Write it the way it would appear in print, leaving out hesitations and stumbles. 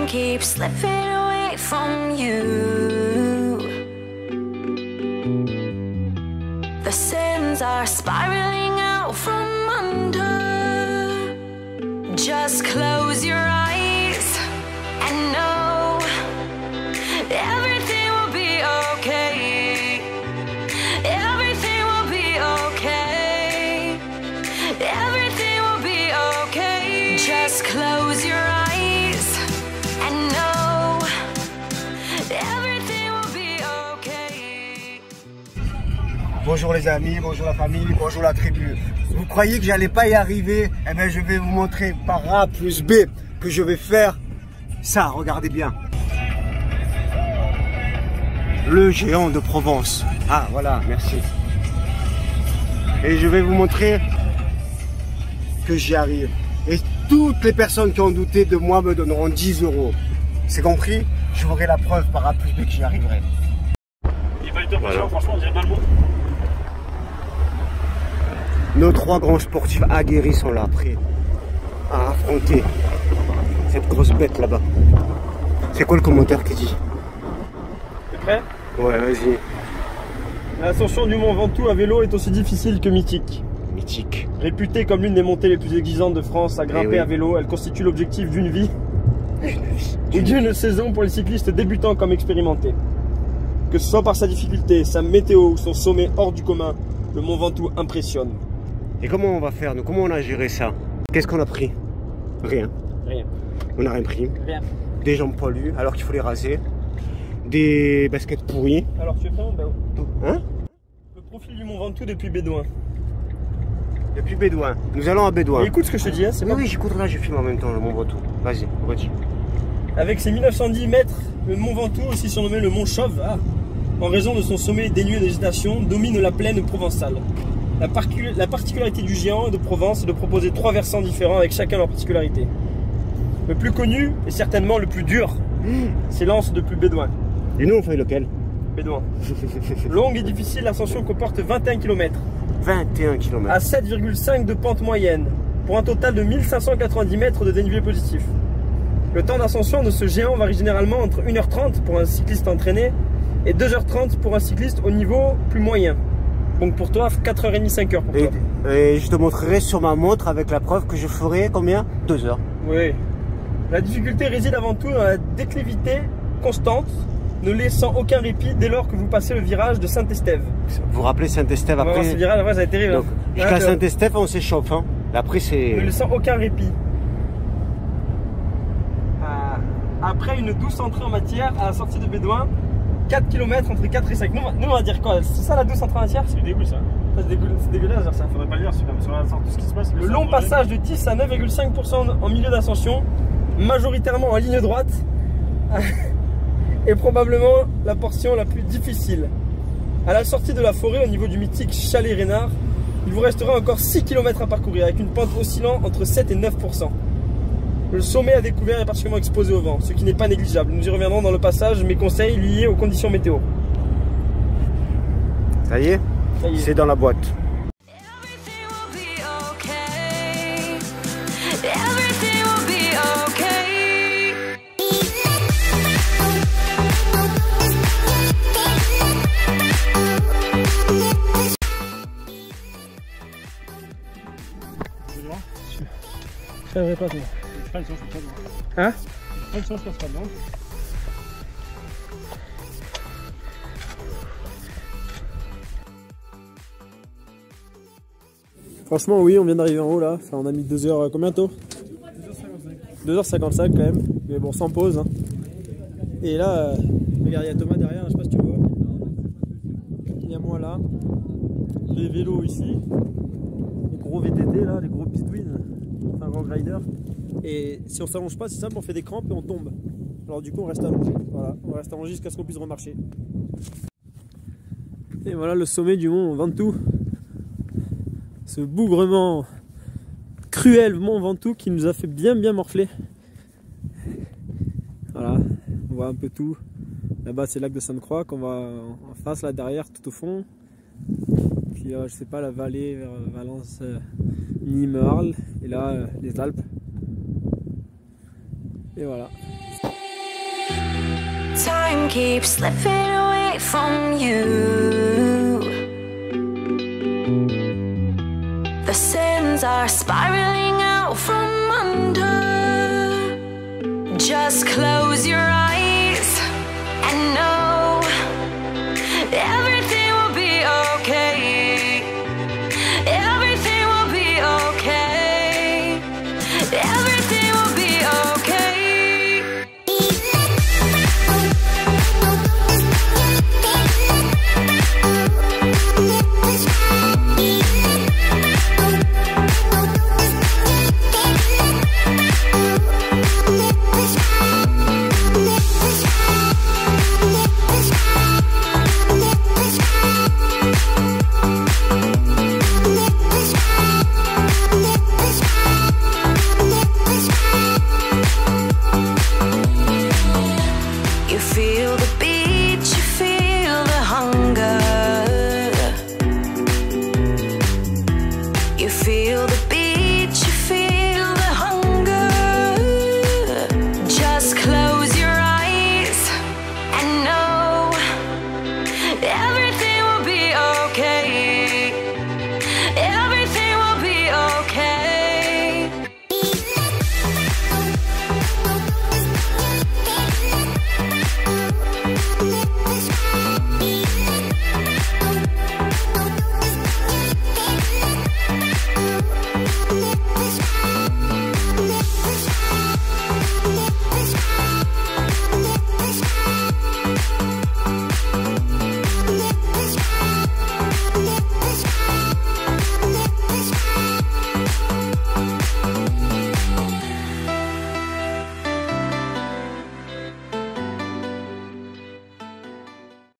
time keeps slipping away from you. The sins are spiraling out from under. Just close your eyes and know everything will be okay. Everything will be okay. Everything will be okay. Just close your eyes and know everything will be okay. Bonjour les amis, bonjour la famille, bonjour la tribu. Vous croyez que j'allais pas y arriver? Eh bien je vais vous montrer par A plus B que je vais faire ça, regardez bien. Le géant de Provence. Ah voilà, merci. Et je vais vous montrer que j'y arrive. Et toutes les personnes qui ont douté de moi me donneront 10 €. C'est compris? Je ferai la preuve par A plus B que j'y arriverai. Voilà. Franchement, on dirait bien le mot. Nos 3 grands sportifs aguerris sont là, prêts à affronter cette grosse bête là-bas. C'est quoi le commentaire qui dit? T'es prêt? Ouais, vas-y. L'ascension du mont Ventoux à vélo est aussi difficile que mythique. Mythique. Réputée comme l'une des montées les plus exigeantes de France à grimper oui. à vélo, elle constitue l'objectif d'une vie et d'une saison pour les cyclistes débutants comme expérimentés. Que ce soit par sa difficulté, sa météo ou son sommet hors du commun, le mont Ventoux impressionne. Et comment on va faire, nous? Comment on a géré ça? Qu'est-ce qu'on a pris? Rien. Rien. On n'a rien pris. Rien. Des jambes poilues alors qu'il faut les raser. Des baskets pourries. Alors tu es prêt, Hein? Le profil du mont Ventoux depuis Bédouin. Depuis Bédouin. Nous allons à Bédouin. Et écoute ce que je te dis, hein, c'est Oui, pas... oui, j'écoute là, je filme en même temps le mont Ventoux. Vas-y, redis. Avec ses 1910 mètres, le mont Ventoux, aussi surnommé le mont Chauve, en raison de son sommet dénué de végétation, domine la plaine provençale. La particularité du géant de Provence est de proposer 3 versants différents avec chacun leur particularité. Le plus connu et certainement le plus dur, c'est l'anse depuis Bédouin. Et nous on fait lequel? Bédouin. Longue et difficile, l'ascension comporte 21 km. 21 km. À 7,5 de pente moyenne, pour un total de 1590 mètres de dénivelé positif. Le temps d'ascension de ce géant varie généralement entre 1h30 pour un cycliste entraîné et 2h30 pour un cycliste au niveau plus moyen. Donc pour toi, 4h30, 5h pour toi. Et je te montrerai sur ma montre avec la preuve que je ferai combien? 2 heures. Oui. La difficulté réside avant tout dans la déclivité constante, ne laissant aucun répit dès lors que vous passez le virage de Saint-Estève. Vous vous rappelez Saint-Estève après? Ce virage, après, ça va être terrible. Donc, jusqu'à Saint-Estève, on s'échauffe. Hein. Après, c'est... Ne laissant aucun répit. Après une douce entrée en matière, à la sortie de Bédouin, 4 km entre 4 et 5. Nous, on va dire quoi? C'est ça la douce entrée en matière? C'est dégueu ça. C'est dégueulasse dire ça. Faudrait pas le dire, c'est comme ça, tout ce qui se passe. Le long passage de 10 à 9,5% en milieu d'ascension, majoritairement en ligne droite, est probablement la portion la plus difficile. À la sortie de la forêt, au niveau du mythique Chalet Reynard, il vous restera encore 6 km à parcourir avec une pente oscillant entre 7 et 9%. Le sommet à découvert est particulièrement exposé au vent, ce qui n'est pas négligeable. Nous y reviendrons dans le passage, mes conseils liés aux conditions météo. Ça y est, c'est dans la boîte. Everything will be okay. Everything will be okay. Je savais pas toi. Pas une chance, je pense Hein? pas une chance, je pense pas dedans. Franchement oui, on vient d'arriver en haut là, enfin, on a mis 2 heures, combien tôt? 2h55 quand même, mais bon sans pause. Hein. Et là, regarde, il y a Thomas derrière, je sais pas si tu vois. Il y a moi là, les vélos ici, les gros VTT là, les gros Pitwin, enfin gros glider. Et si on s'allonge pas, c'est simple, on fait des crampes et on tombe. Alors du coup on reste allongé, voilà, on reste allongé jusqu'à ce qu'on puisse remarcher. Et voilà le sommet du mont Ventoux. Ce bougrement cruel mont Ventoux qui nous a fait bien morfler. Voilà, on voit un peu tout. Là-bas c'est le lac de Sainte-Croix qu'on va en face, là derrière, tout au fond. Puis je sais pas, la vallée vers Valence, Nîmes, Arles. Et là les Alpes. Et voilà. time keeps slipping away from you. The sins are spiraling out from under. Just close your eyes and know everything will be okay. Everything will be okay.